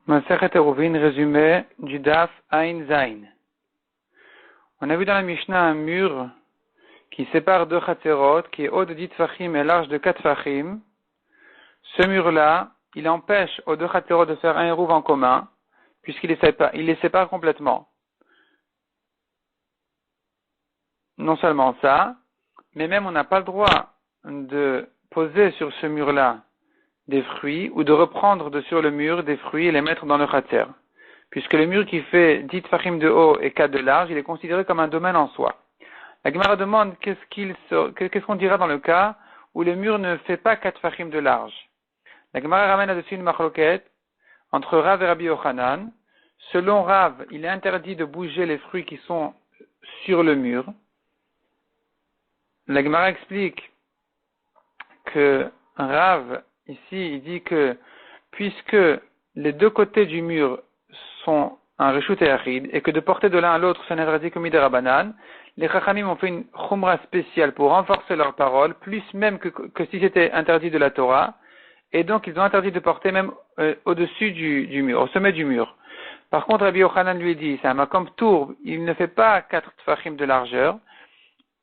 Masechet Eruvin, résumé du Daf Ain Zain. On a vu dans la Mishnah un mur qui sépare deux Chatzerot, qui est haut de 10 Tfachim et large de 4 Tfachim. Ce mur-là, il empêche aux deux Chatzerot de faire un Eruv en commun, puisqu'il les sépare complètement. Non seulement ça, mais même on n'a pas le droit de poser sur ce mur-là des fruits ou de reprendre de sur le mur des fruits et les mettre dans le Chatzer. Puisque le mur qui fait 10 Tfachim de haut et 4 de large, il est considéré comme un domaine en soi. La Gemara demande qu'est-ce qu'on dira dans le cas où le mur ne fait pas 4 Tfachim de large. La Gemara ramène là-dessus une machloket entre Rav et Rabbi Yochanan. Selon Rav, il est interdit de bouger les fruits qui sont sur le mur. La Gemara explique que Rav, ici, il dit que puisque les deux côtés du mur sont un reshut et achid, et que de porter de l'un à l'autre, c'est un interdit comme des Rabbanan, les Chachamim ont fait une chumra spéciale pour renforcer leur parole, plus même que si c'était interdit de la Torah, et donc ils ont interdit de porter même au-dessus du mur, au sommet du mur. Par contre, Rabbi Yochanan lui dit, c'est un makom tour, il ne fait pas 4 tfachim de largeur,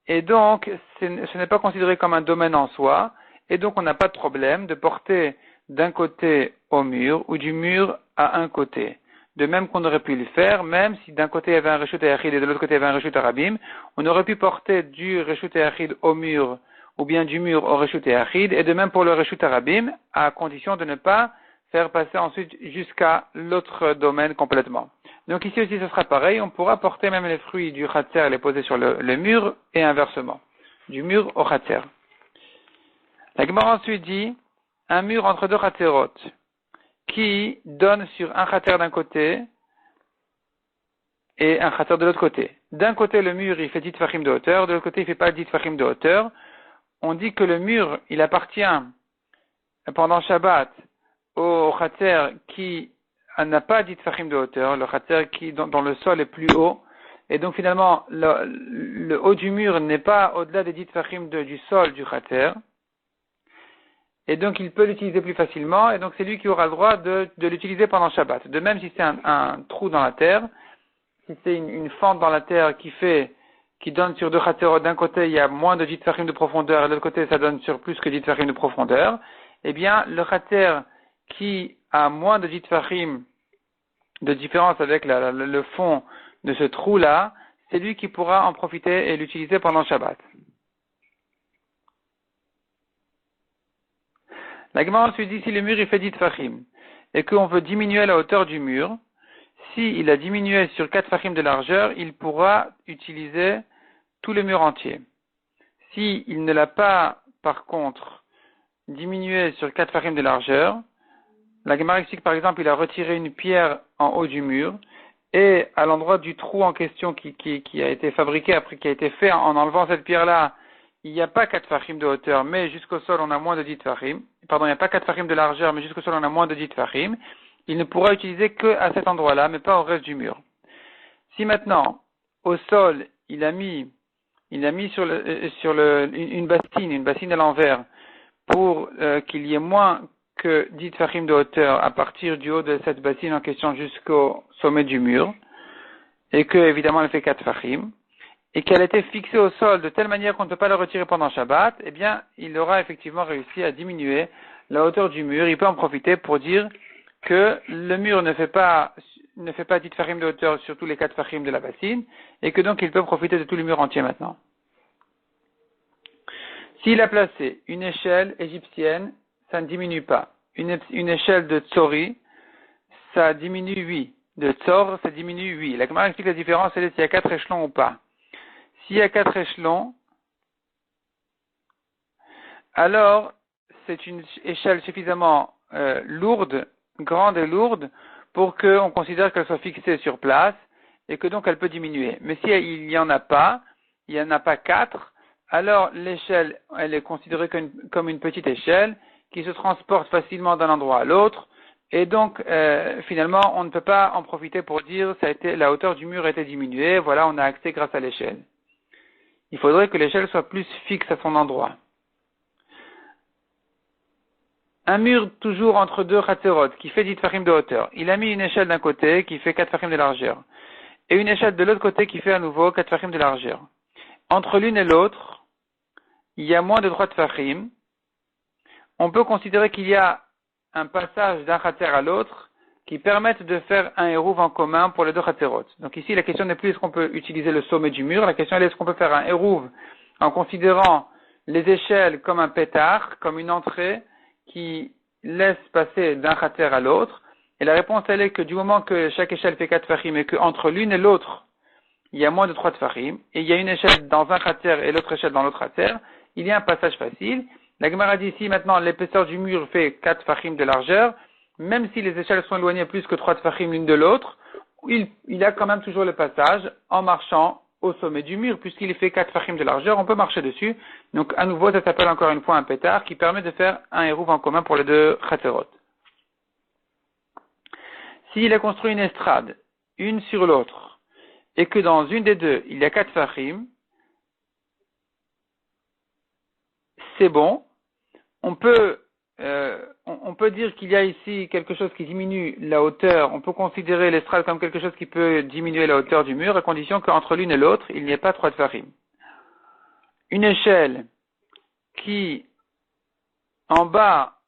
et donc ce n'est pas considéré comme un domaine en soi, et donc on n'a pas de problème de porter d'un côté au mur ou du mur à un côté. De même qu'on aurait pu le faire, même si d'un côté il y avait un reshut et achid et de l'autre côté il y avait un reshut arabim, on aurait pu porter du reshut et achid au mur ou bien du mur au reshut et achid, et de même pour le reshut arabim, à condition de ne pas faire passer ensuite jusqu'à l'autre domaine complètement. Donc ici aussi ce sera pareil, on pourra porter même les fruits du Chatzer et les poser sur le mur et inversement, du mur au Chatzer. La Gemara ensuite dit, un mur entre deux Chatzerot, qui donne sur un Chatzer d'un côté et un Chatzer de l'autre côté. D'un côté, le mur, il fait 10 Tfachim de hauteur, de l'autre côté, il fait pas 10 Tfachim de hauteur. On dit que le mur, il appartient pendant Shabbat au Chatzer qui n'a pas 10 Tfachim de hauteur, le Chatzer dont le sol est plus haut. Et donc finalement, le haut du mur n'est pas au-delà des 10 Tfachim du sol du Chatzer. Et donc il peut l'utiliser plus facilement, et donc c'est lui qui aura le droit de l'utiliser pendant Shabbat. De même si c'est un trou dans la terre, si c'est une fente dans la terre qui donne sur deux Chatzerot, d'un côté il y a moins de 10 tfachim de profondeur, et de l'autre côté ça donne sur plus que 10 tfachim de profondeur, eh bien le Chatzer qui a moins de 10 tfachim de différence avec le fond de ce trou-là, c'est lui qui pourra en profiter et l'utiliser pendant Shabbat. La Gemara ensuite dit, si le mur il fait 10 tfachim et qu'on veut diminuer la hauteur du mur, s'il a diminué sur 4 tfachim de largeur, il pourra utiliser tout le mur entier. S'il ne l'a pas, par contre, diminué sur 4 tfachim de largeur, la Gemara explique par exemple, il a retiré une pierre en haut du mur, et à l'endroit du trou en question qui a été fabriqué, après qui a été fait en enlevant cette pierre-là, il n'y a pas 4 tfachim de hauteur, mais jusqu'au sol on a moins de 10 tfachim. Pardon, il n'y a pas 4 tfachim de largeur, mais jusqu'au sol on a moins de 10 tfachim. Il ne pourra utiliser que à cet endroit-là, mais pas au reste du mur. Si maintenant, au sol, il a mis sur une bassine à l'envers, pour qu'il y ait moins que 10 tfachim de hauteur à partir du haut de cette bassine en question jusqu'au sommet du mur, et que évidemment elle fait 4 tfachim, et qu'elle a été fixée au sol de telle manière qu'on ne peut pas la retirer pendant Shabbat, eh bien, il aura effectivement réussi à diminuer la hauteur du mur. Il peut en profiter pour dire que le mur ne fait pas 10 tfachim de hauteur sur tous les 4 tfachim de la bassine, et que donc il peut profiter de tout le mur entier maintenant. S'il a placé une échelle égyptienne, ça ne diminue pas. Une échelle de tsori, ça diminue 8. De tsor, ça diminue 8. La Gemara explique la différence, c'est s'il y a 4 échelons ou pas. S'il y a 4 échelons, alors c'est une échelle suffisamment grande et lourde, pour qu'on considère qu'elle soit fixée sur place et que donc elle peut diminuer. Mais si il n'y en a pas 4, alors l'échelle, elle est considérée comme une petite échelle qui se transporte facilement d'un endroit à l'autre, et donc finalement on ne peut pas en profiter pour dire la hauteur du mur a été diminuée, voilà, on a accès grâce à l'échelle. Il faudrait que l'échelle soit plus fixe à son endroit. un mur toujours entre deux chatserot qui fait 10 tfachim de hauteur. Il a mis une échelle d'un côté qui fait 4 tfachim de largeur. Et une échelle de l'autre côté qui fait à nouveau 4 tfachim de largeur. Entre l'une et l'autre, il y a moins de 3 tfachim. On peut considérer qu'il y a un passage d'un chatser à l'autre qui permettent de faire un hérouv en commun pour les deux chatserot. Donc ici, la question n'est plus est-ce qu'on peut utiliser le sommet du mur, la question est est-ce qu'on peut faire un hérouv en considérant les échelles comme un pétard, comme une entrée qui laisse passer d'un chatser à l'autre. Et la réponse elle est que du moment que chaque échelle fait 4 tfachim et qu'entre l'une et l'autre, il y a moins de 3 tfachim, et il y a une échelle dans un chatser et l'autre échelle dans l'autre chatser, il y a un passage facile. La Gemara dit ici maintenant l'épaisseur du mur fait 4 tfachim de largeur, même si les échelles sont éloignées plus que 3 tfachim l'une de l'autre, il a quand même toujours le passage en marchant au sommet du mur, puisqu'il fait 4 tfachim de largeur, on peut marcher dessus. Donc à nouveau, ça s'appelle encore une fois un pétard qui permet de faire un hérouv en commun pour les deux chatserot. S'il a construit une estrade, une sur l'autre, et que dans une des deux, il y a 4 tfachim, c'est bon. On peut dire qu'il y a ici quelque chose qui diminue la hauteur. On peut considérer l'estrade comme quelque chose qui peut diminuer la hauteur du mur, à condition qu'entre l'une et l'autre, il n'y ait pas 3 tfachim. Une échelle qui, en bas,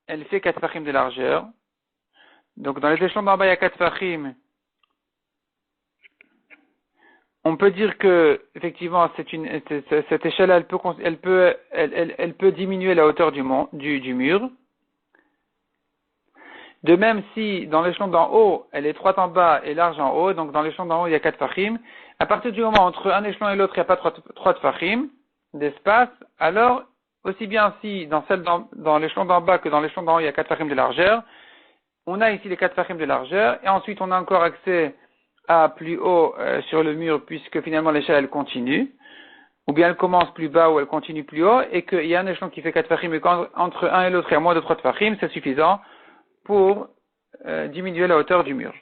elle fait 4 tfachim de largeur. Donc, dans les échelons d'en bas, il y a 4 tfachim. On peut dire que, effectivement, cette échelle, elle peut diminuer la hauteur du mur. De même, si dans l'échelon d'en haut, elle est étroite en bas et large en haut, donc dans l'échelon d'en haut, il y a 4 tfachim. À partir du moment entre un échelon et l'autre, il n'y a pas 3 tfachim d'espace, alors, aussi bien si dans l'échelon d'en bas que dans l'échelon d'en haut, il y a 4 tfachim de largeur, on a ici les 4 tfachim de largeur, et ensuite on a encore accès à plus haut sur le mur, puisque finalement l'échelle elle continue, ou bien elle commence plus bas ou elle continue plus haut, et qu'il y a un échelon qui fait 4 tfachim, et qu'entre un et l'autre il y a moins de 3 tfachim, c'est suffisant pour diminuer la hauteur du mur.